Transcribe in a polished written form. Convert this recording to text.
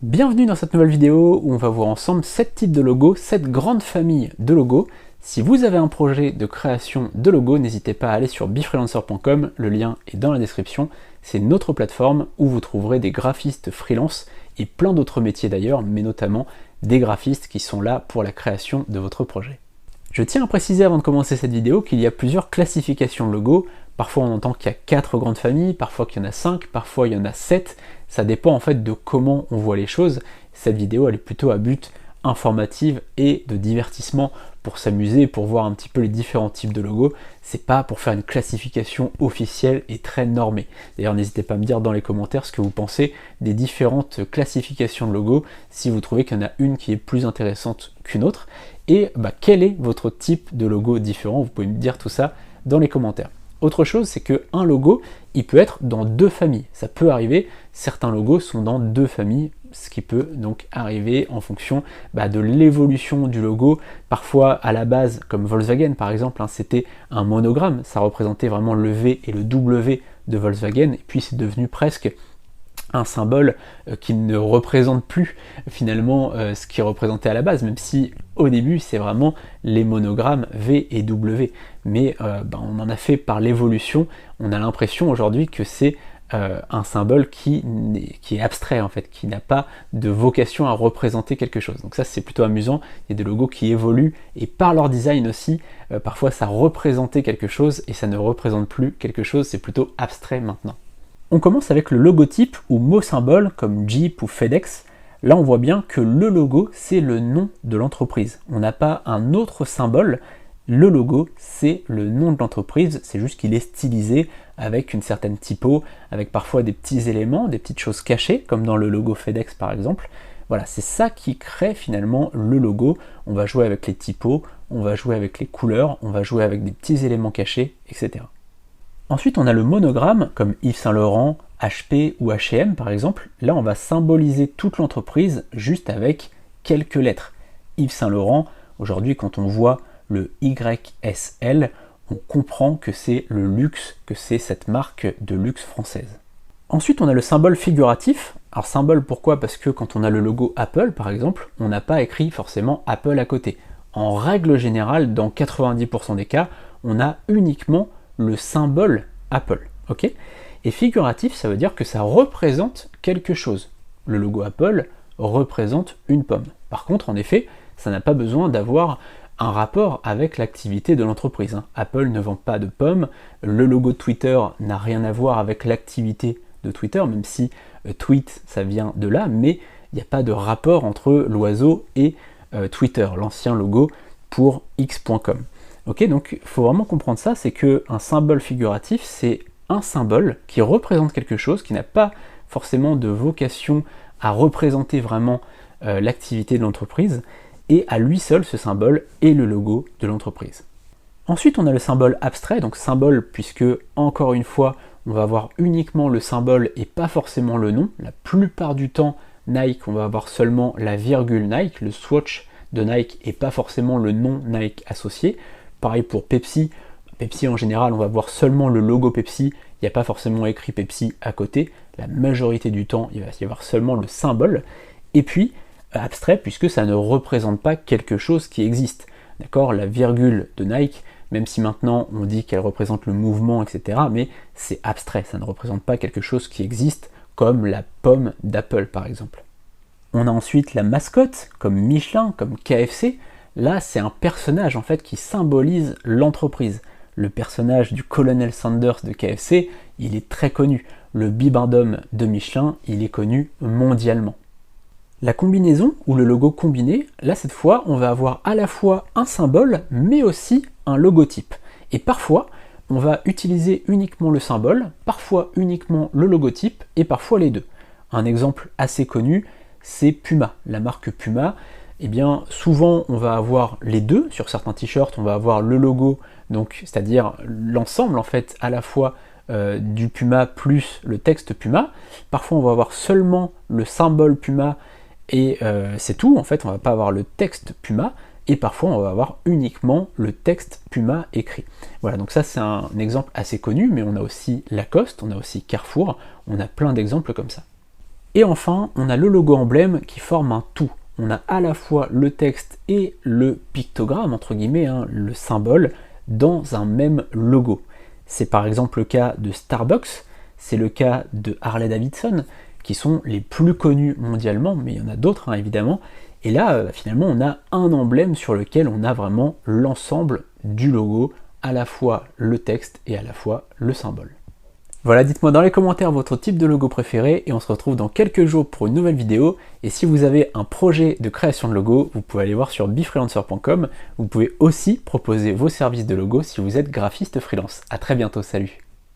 Bienvenue dans cette nouvelle vidéo où on va voir ensemble 7 types de logos, 7 grandes familles de logos. Si vous avez un projet de création de logos, n'hésitez pas à aller sur befreelancer.com, le lien est dans la description. C'est notre plateforme où vous trouverez des graphistes freelance et plein d'autres métiers d'ailleurs, mais notamment des graphistes qui sont là pour la création de votre projet. Je tiens à préciser avant de commencer cette vidéo qu'il y a plusieurs classifications de logos. Parfois on entend qu'il y a 4 grandes familles, parfois qu'il y en a 5, parfois il y en a 7. Ça dépend en fait de comment on voit les choses. Cette vidéo elle est plutôt à but informatif et de divertissement pour s'amuser, pour voir un petit peu les différents types de logos. C'est pas pour faire une classification officielle et très normée. D'ailleurs n'hésitez pas à me dire dans les commentaires ce que vous pensez des différentes classifications de logos, si vous trouvez qu'il y en a une qui est plus intéressante qu'une autre. Et quel est votre type de logo différent? Vous pouvez me dire tout ça dans les commentaires. Autre chose, c'est qu'un logo, il peut être dans 2 familles. Ça peut arriver, certains logos sont dans 2 familles, ce qui peut donc arriver en fonction de l'évolution du logo. Parfois, à la base, comme Volkswagen par exemple, c'était un monogramme, ça représentait vraiment le V et le W de Volkswagen, et puis c'est devenu presque un symbole qui ne représente plus finalement ce qui représentait à la base, même si au début c'est vraiment les monogrammes V et W, mais on en a fait par l'évolution, on a l'impression aujourd'hui que c'est un symbole qui est abstrait en fait, qui n'a pas de vocation à représenter quelque chose. Donc ça c'est plutôt amusant, il y a des logos qui évoluent et par leur design aussi, parfois ça représentait quelque chose et ça ne représente plus quelque chose, c'est plutôt abstrait maintenant. On commence avec le logotype ou mot symbole comme Jeep ou FedEx. Là on voit bien que le logo c'est le nom de l'entreprise. On n'a pas un autre symbole. Le logo c'est le nom de l'entreprise, c'est juste qu'il est stylisé avec une certaine typo, avec parfois des petits éléments, des petites choses cachées, comme dans le logo FedEx par exemple. Voilà, c'est ça qui crée finalement le logo. On va jouer avec les typos, on va jouer avec les couleurs, on va jouer avec des petits éléments cachés, etc. Ensuite, on a le monogramme, comme Yves Saint Laurent, HP ou H&M par exemple. Là, on va symboliser toute l'entreprise juste avec quelques lettres. Yves Saint Laurent, aujourd'hui, quand on voit le YSL, on comprend que c'est le luxe, que c'est cette marque de luxe française. Ensuite, on a le symbole figuratif. Alors, symbole, pourquoi? Parce que quand on a le logo Apple, par exemple, on n'a pas écrit forcément Apple à côté. En règle générale, dans 90% des cas, on a uniquement le symbole Apple, ok? Et figuratif, ça veut dire que ça représente quelque chose. Le logo Apple représente une pomme. Par contre, en effet, ça n'a pas besoin d'avoir un rapport avec l'activité de l'entreprise. Apple ne vend pas de pommes, le logo de Twitter n'a rien à voir avec l'activité de Twitter, même si tweet, ça vient de là, mais il n'y a pas de rapport entre l'oiseau et Twitter, l'ancien logo pour x.com. Ok, donc il faut vraiment comprendre ça, c'est qu'un symbole figuratif, c'est un symbole qui représente quelque chose, qui n'a pas forcément de vocation à représenter vraiment l'activité de l'entreprise, et à lui seul, ce symbole est le logo de l'entreprise. Ensuite, on a le symbole abstrait, donc symbole puisque, encore une fois, on va avoir uniquement le symbole et pas forcément le nom. La plupart du temps, Nike, on va avoir seulement la virgule Nike, le swatch de Nike et pas forcément le nom Nike associé. Pareil pour Pepsi. Pepsi en général, on va voir seulement le logo Pepsi, il n'y a pas forcément écrit Pepsi à côté. La majorité du temps, il va y avoir seulement le symbole. Et puis, abstrait, puisque ça ne représente pas quelque chose qui existe. D'accord? La virgule de Nike, même si maintenant on dit qu'elle représente le mouvement, etc., mais c'est abstrait, ça ne représente pas quelque chose qui existe, comme la pomme d'Apple par exemple. On a ensuite la mascotte, comme Michelin, comme KFC. Là, c'est un personnage en fait qui symbolise l'entreprise. Le personnage du colonel Sanders de KFC, il est très connu. Le bibendum de Michelin, il est connu mondialement. La combinaison, ou le logo combiné, là cette fois, on va avoir à la fois un symbole, mais aussi un logotype. Et parfois, on va utiliser uniquement le symbole, parfois uniquement le logotype, et parfois les deux. Un exemple assez connu, c'est Puma. La marque Puma, eh bien souvent on va avoir les deux. Sur certains t-shirts, on va avoir le logo, donc c'est-à-dire l'ensemble en fait à la fois du Puma plus le texte Puma. Parfois on va avoir seulement le symbole Puma et c'est tout, en fait on va pas avoir le texte Puma, et parfois on va avoir uniquement le texte Puma écrit. Voilà, donc ça c'est un exemple assez connu, mais on a aussi Lacoste, on a aussi Carrefour, on a plein d'exemples comme ça. Et enfin, on a le logo emblème qui forme un tout. On a à la fois le texte et le pictogramme, entre guillemets, hein, le symbole, dans un même logo. C'est par exemple le cas de Starbucks, c'est le cas de Harley-Davidson, qui sont les plus connus mondialement, mais il y en a d'autres hein, évidemment. Et là, finalement, on a un emblème sur lequel on a vraiment l'ensemble du logo, à la fois le texte et à la fois le symbole. Voilà, dites-moi dans les commentaires votre type de logo préféré et on se retrouve dans quelques jours pour une nouvelle vidéo. Et si vous avez un projet de création de logo, vous pouvez aller voir sur befreelancer.com. Vous pouvez aussi proposer vos services de logo si vous êtes graphiste freelance. À très bientôt, salut!